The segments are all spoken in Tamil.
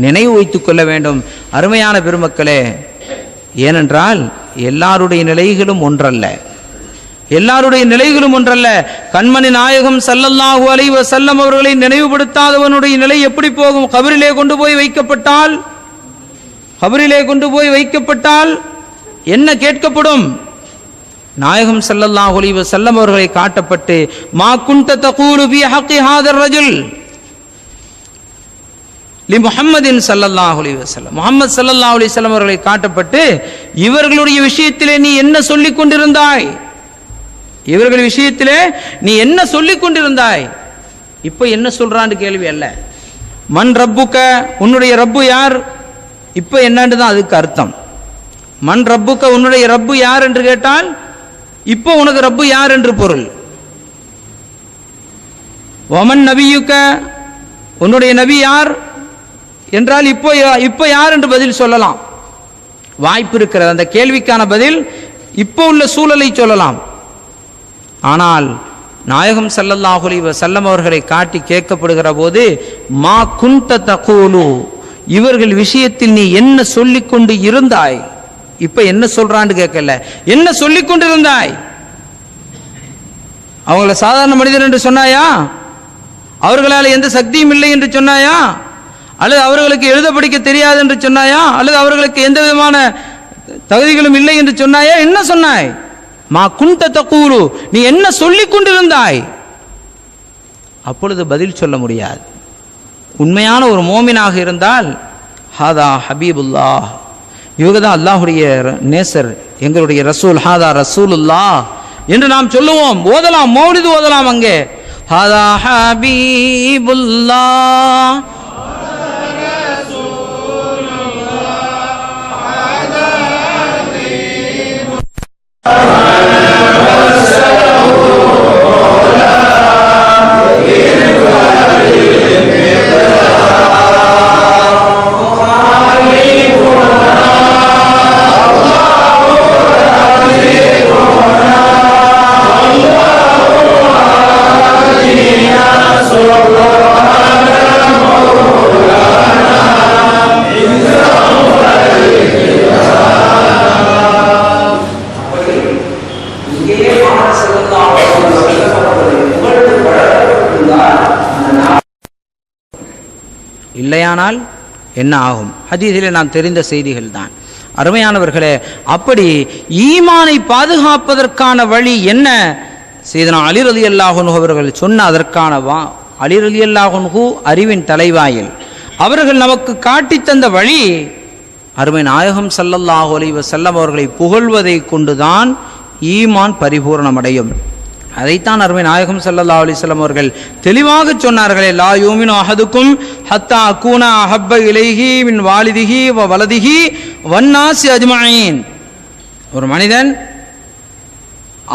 நினைவு வைத்துக் கொள்ள வேண்டும் அருமையான பெருமக்களே. ஏனென்றால் எல்லாருடைய நிலைகளும் ஒன்றல்ல, எல்லாருடைய நிலைகளும் ஒன்றல்ல. கண்மணி நாயகம் ஸல்லல்லாஹு அலைஹி வஸல்லம் அவர்களை நினைவுபடுத்தாதவனுடைய நிலை எப்படி போகும்? கபரிலே கொண்டு போய் வைக்கப்பட்டால் என்ன கேட்கப்படும்? நாயகம் ஸல்லல்லாஹு அலைஹி வஸல்லம் அவர்களை காட்டப்பட்டு மா குன்த தகூலு ஃபீ ஹக்கி ஹாதர் ரஜுல் லி முஹம்மதின் ஸல்லல்லாஹு அலைஹி வஸல்லம், முஹம்மது ஸல்லல்லாஹு அலைஹி வஸல்லம் அவர்களை காட்டப்பட்டு இவர்களுடைய விஷயத்திலே நீ என்ன சொல்லிக் கொண்டிருந்தாய்? இவர்கள் விஷயத்திலே நீ என்ன சொல்லிக் கொண்டிருந்தாய்? இப்ப என்ன சொல்றான்னு கேள்வி அல்ல. மன் ரப்புக்க, உன்னுடைய ரப்பு யார்? இப்ப என்னன்னு தான் அதுக்கு அர்த்தம். மன் ரப்புக்க, உன்னுடைய ரப்பு யார் என்று கேட்டால் இப்போ உனக்கு ரப்பு யார் என்று பொருள். வமன் நபியுக்க, உன்னுடைய நபி யார் என்றால் இப்போ யார் என்று பதில் சொல்லலாம், வாய்ப்பு இருக்கிறது. அந்த கேள்விக்கான பதில் இப்போ உள்ள சூழலை சொல்லலாம். ஆனால் நாயகம் ஸல்லல்லாஹு அலைஹி வஸல்லம் அவர்களை காட்டி கேட்கப்படுகிற போது மா குன்த தகூலு, இவர்கள் விஷயத்தில் நீ என்ன சொல்லிக் கொண்டு இருந்தாய்? இப்ப என்ன சொல்றான்னு கேட்கல, என்ன சொல்லிக் கொண்டிருந்தாய்? அவங்கள சாதாரண மனிதர் என்று சொன்னாயா? அவர்களால் எந்த சக்தியும் இல்லை என்று சொன்னாயா? அல்லது அவர்களுக்கு எழுத படிக்க தெரியாது என்று சொன்னாயா? அல்லது அவர்களுக்கு எந்த விதமான தகுதிகளும் இல்லை என்று சொன்னாயா? என்ன சொன்னாய்? மா குன்த தகூலு, நீ என்ன சொல்லிக் கொண்டிருந்தாய்? அப்பொழுது பதில் சொல்ல முடியாது. உண்மையான ஒரு மோமினாக இருந்தால் ஹாதா ஹபீபுல்லாஹ், இவங்க தான் அல்லாஹுடைய நேசர், எங்களுடைய ரசூல், ஹாதா ரசூலுல்லாஹ் என்று நாம் சொல்லுவோம். ஓதலாம், மௌலிது ஓதலாம். அங்கே ஹாதா ஹபீபுல்லாஹ் இல்லையானால் என்ன ஆகும்? ஹதீஸிலே நாம் தெரிந்த செய்திகள் தான். அருமையானவர்களே, அப்படி ஈமானை பாதுகாப்பதற்கான வழி என்ன? சையதுனா அலி ரலியல்லாஹு அன்ஹு அவர்கள் சொன்ன அதற்கான அலி ரலியல்லாஹு அன்ஹு அறிவின் தலைவாயில் அவர்கள் நமக்கு காட்டி தந்த வழி அருமை நாயகம் ஸல்லல்லாஹு அலைஹி வஸல்லம் அவர்களை புகழ்வதை கொண்டுதான் ஈமான் பரிபூர்ணமடையும். அதைத்தான் அருமை நாயகம் ஸல்லல்லாஹு அலைஹி வஸல்லம் அவர்கள் தெளிவாக சொன்னார்களே, லா யூமினு அஹதுக்கும் ஹத்தா அகூனா அஹப்ப இலைஹி மின் வாலிதிஹி வ வலதிஹி வன்னாஸி அஜ்மஈன். ஒரு மனிதன்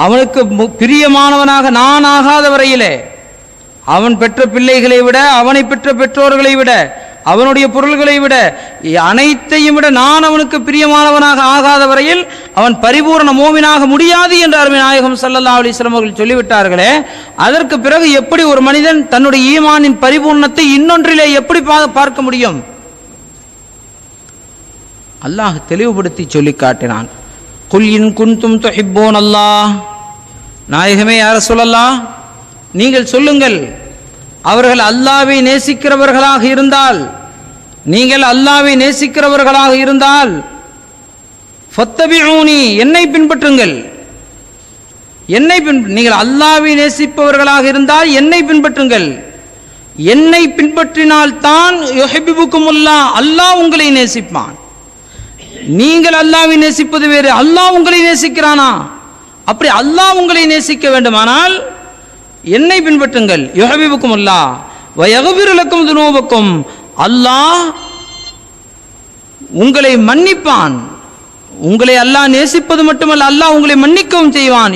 அவனுக்கு பிரியமானவனாக நான் ஆகாத வரையிலே, அவன் பெற்ற பிள்ளைகளை விட, அவனை பெற்ற பெற்றோர்களை விட, அவனுடைய பொருள்களை விட, அனைத்தையும் விட நான் அவனுக்கு பிரியமானவனாக ஆகாத வரையில் அவன் பரிபூர்ண மோமினாக முடியாது என்று அருமை நாயகம் ஸல்லல்லாஹு அலைஹி வஸல்லம் அவர்கள் சொல்லிவிட்டார்களே, அதற்கு பிறகு எப்படி ஒரு மனிதன் தன்னுடைய ஈமானின் பரிபூர்ணத்தை இன்னொன்றிலே எப்படி பார்க்க முடியும்? அல்லாஹ் தெளிவுபடுத்தி சொல்லி காட்டினான். குல் இன் குன்தும் துஹிப்பூன் அல்லாஹ், நாயகமே யா ரசூலல்லாஹ் நீங்கள் சொல்லுங்கள், அவர்கள் அல்லாஹ்வை நேசிக்கிறவர்களாக இருந்தால், நீங்கள் அல்லாஹ்வை நேசிக்கிறவர்களாக இருந்தால் ஃபத்தபிஊனி, என்னை பின்பற்றுங்கள். நீங்கள் அல்லாஹ்வை நேசிப்பவர்களாக இருந்தால் என்னை பின்பற்றுங்கள். என்னை பின்பற்றினால் தான் யுஹிப்புக்குமுல்லாஹ், அல்லாஹ் உங்களை நேசிப்பான். நீங்கள் அல்லாஹ்வை நேசிப்பது வேறு, அல்லாஹ் உங்களை நேசிக்கிறானா? அப்படி அல்லாஹ் உங்களை நேசிக்க வேண்டுமானால் என்னை பின்பற்றுங்கள். யுஹிப்புக்குமுல்லாஹ் வ யக்ஃபிர் லக்கும் துனூபக்கும், அல்லாஹ் உங்களை மன்னிப்பான். உங்களை அல்லாஹ் நேசிப்பது மட்டுமல்ல, அல்லாஹ் உங்களை மன்னிக்கவும் செய்வான்.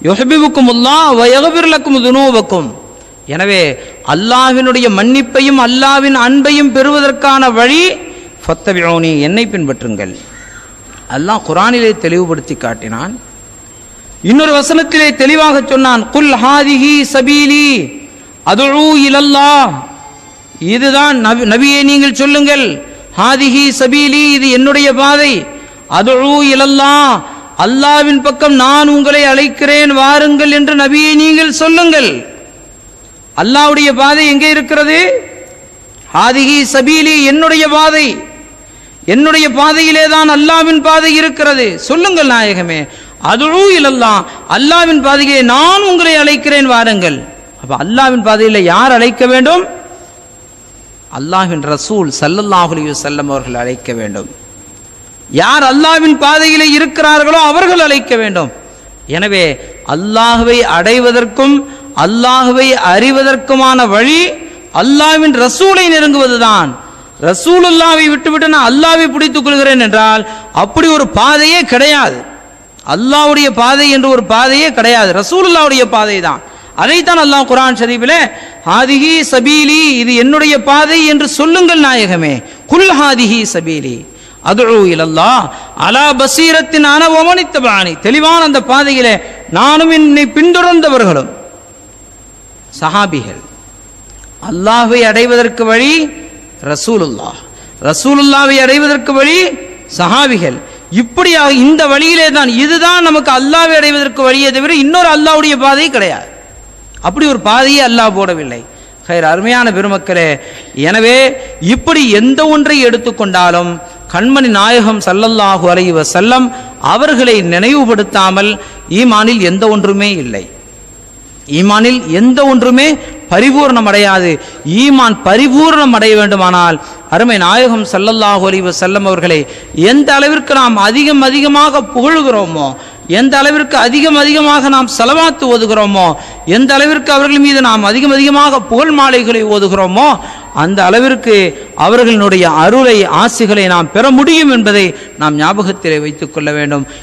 யுஹிப்புக்குமுல்லாஹ் வ யக்ஃபிர் லக்கும் துனூபக்கும். எனவே அல்லாஹ்வினுடைய மன்னிப்பையும் அல்லாஹ்வின் அன்பையும் பெறுவதற்கான வழி ஃபத்தபிஊனி, என்னை பின்பற்றுங்கள். அல்லாஹ் குர்ஆனிலே தெளிவுபடுத்தி காட்டினான். இன்னொரு வசனத்திலே தெளிவாக சொன்னான், குல் ஹாதிஹி சபீலி அதுஉ இலல்லாஹ், இதுதான் நபியே நீங்கள் சொல்லுங்கள், ஹாதிஹி சபீலி, இது என்னுடைய பாதை, அதுஉ இலல்லாஹ், அல்லாஹ்வின் பக்கம் நான் உங்களை அழைக்கிறேன் வாருங்கள் என்று நபியை நீங்கள் சொல்லுங்கள். அல்லாஹ்வுடைய பாதை எங்கே இருக்கிறது? ஹாதிஹி சபீலி, என்னுடைய பாதை, என்னுடைய பாதையிலே தான் அல்லாஹ்வின் பாதை இருக்கிறது. சொல்லுங்கள் நாயகமே, அதுஉ இலல்லாஹ், அல்லாஹ்வின் பாதையிலே நான் உங்களை அழைக்கிறேன் வாருங்கள். அப்ப அல்லாஹ்வின் பாதையிலே யார் அழைக்க வேண்டும்? அல்லாஹ்வின் ரசூல் ஸல்லல்லாஹு அலைஹி வஸல்லம் அவர்கள் அழைக்க வேண்டும். யார் அல்லாஹ்வின் பாதையிலே இருக்கிறார்களோ அவர்கள் அழைக்க வேண்டும். எனவே அல்லாஹ்வை அடைவதற்கும் அல்லாஹ்வை அறிவதற்குமான வழி அல்லாஹ்வின் ரசூலை நெருங்குவதுதான். ரசூலுல்லாஹ்வை விட்டுவிட்டு நான் அல்லாஹ்வை பிடித்துக் கொள்கிறேன் என்றால் அப்படி ஒரு பாதையே கிடையாது. அல்லாஹ்வுடைய பாதை என்று ஒரு பாதையே கிடையாது, ரசூலுல்லாஹ்வுடைய பாதை தான். அதைத்தான் அல்லாஹ் குர்ஆன் ஷரீஃபிலே ஹாதிஹி சபீலி, இது என்னுடைய பாதை என்று சொல்லுங்கள் நாயகமே. குல் ஹாதிஹி சபீலி அதுஉ இலல்லாஹ் அலா பஸீரத்தின் அன வ மன் இத்தபஅனி, தெளிவான அந்த பாதையிலே நானும் என்னை பின்தொடர்ந்தவர்களும். சஹாபிகள். அல்லாஹ்வை அடைவதற்கு வழி ரசூலுல்லாஹ், ரசூலுல்லாஹ்வை அடைவதற்கு வழி சஹாபிகள். இப்படியாக இந்த வழியிலே தான், இதுதான் நமக்கு அல்லாஹ்வை அடைவதற்கு வழியே தவிர இன்னொரு அல்லாஹ்வுடைய பாதை கிடையாது. அப்படி ஒரு பாதையை அல்லாஹ் போடவில்லை. அருமையான பெருமக்களே, எனவே இப்படி எந்த ஒன்றை எடுத்துக்கொண்டாலும் கண்மணி நாயகம் ஸல்லல்லாஹு அலைஹி வஸல்லம் அவர்களை நினைவுபடுத்தாமல் ஈமானில் எந்த ஒன்றுமே இல்லை. ஈமானில் எந்த ஒன்றுமே பரிபூர்ணம் அடையாது. ஈமான் பரிபூர்ணம் அடைய வேண்டுமானால் அருமை நாயகம் ஸல்லல்லாஹு அலைஹி வஸல்லம் அவர்களை எந்த அளவிற்கு நாம் அதிகமாக புகழுகிறோமோ, எந்த அளவிற்கு அதிகமாக நாம் ஸலவாத்து ஓதுகிறோமோ, எந்த அளவிற்கு அவர்கள் மீது நாம் அதிகமாக புகழ் மாலைகளை ஓதுகிறோமோ, அந்த அளவிற்கு அவர்களுடைய அருளை ஆசிகளை நாம் பெற முடியும் என்பதை நாம் ஞாபகத்திலே வைத்துக் கொள்ள வேண்டும்.